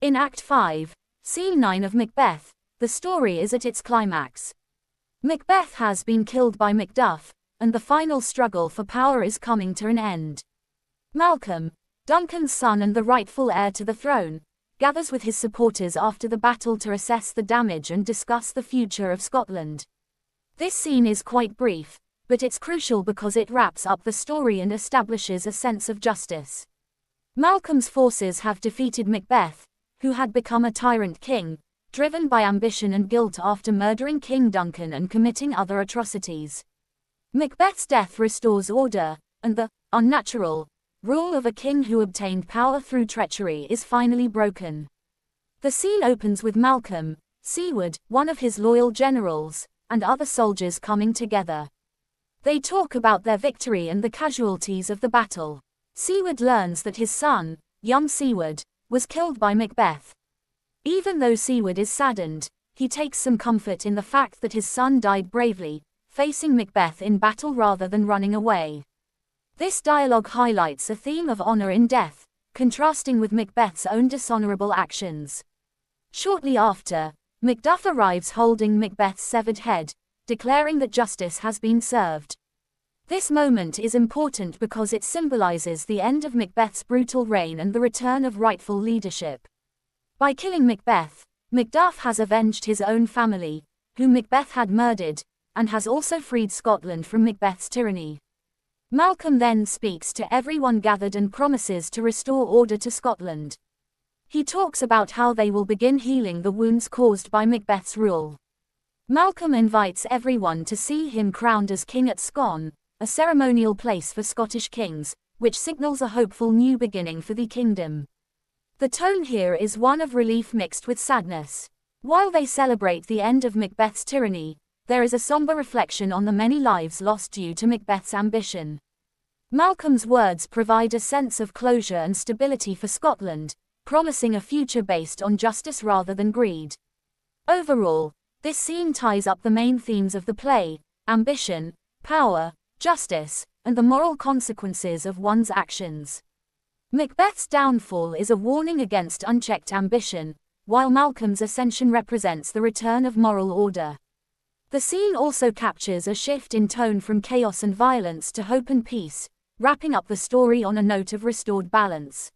In Act 5, Scene 9 of Macbeth, the story is at its climax. Macbeth has been killed by Macduff, and the final struggle for power is coming to an end. Malcolm, Duncan's son and the rightful heir to the throne, gathers with his supporters after the battle to assess the damage and discuss the future of Scotland. This scene is quite brief, but it's crucial because it wraps up the story and establishes a sense of justice. Malcolm's forces have defeated Macbeth, who had become a tyrant king, driven by ambition and guilt after murdering King Duncan and committing other atrocities. Macbeth's death restores order, and the unnatural rule of a king who obtained power through treachery is finally broken. The scene opens with Malcolm, Siward, one of his loyal generals, and other soldiers coming together. They talk about their victory and the casualties of the battle. Siward learns that his son, young Siward, was killed by Macbeth. Even though Siward is saddened, he takes some comfort in the fact that his son died bravely, facing Macbeth in battle rather than running away. This dialogue highlights a theme of honor in death, contrasting with Macbeth's own dishonorable actions. Shortly after, Macduff arrives holding Macbeth's severed head, declaring that justice has been served. This moment is important because it symbolizes the end of Macbeth's brutal reign and the return of rightful leadership. By killing Macbeth, Macduff has avenged his own family, whom Macbeth had murdered, and has also freed Scotland from Macbeth's tyranny. Malcolm then speaks to everyone gathered and promises to restore order to Scotland. He talks about how they will begin healing the wounds caused by Macbeth's rule. Malcolm invites everyone to see him crowned as king at Scone, a ceremonial place for Scottish kings, which signals a hopeful new beginning for the kingdom. The tone here is one of relief mixed with sadness. While they celebrate the end of Macbeth's tyranny, there is a somber reflection on the many lives lost due to Macbeth's ambition. Malcolm's words provide a sense of closure and stability for Scotland, promising a future based on justice rather than greed. Overall, this scene ties up the main themes of the play: ambition, power, justice, and the moral consequences of one's actions. Macbeth's downfall is a warning against unchecked ambition, while Malcolm's ascension represents the return of moral order. The scene also captures a shift in tone from chaos and violence to hope and peace, wrapping up the story on a note of restored balance.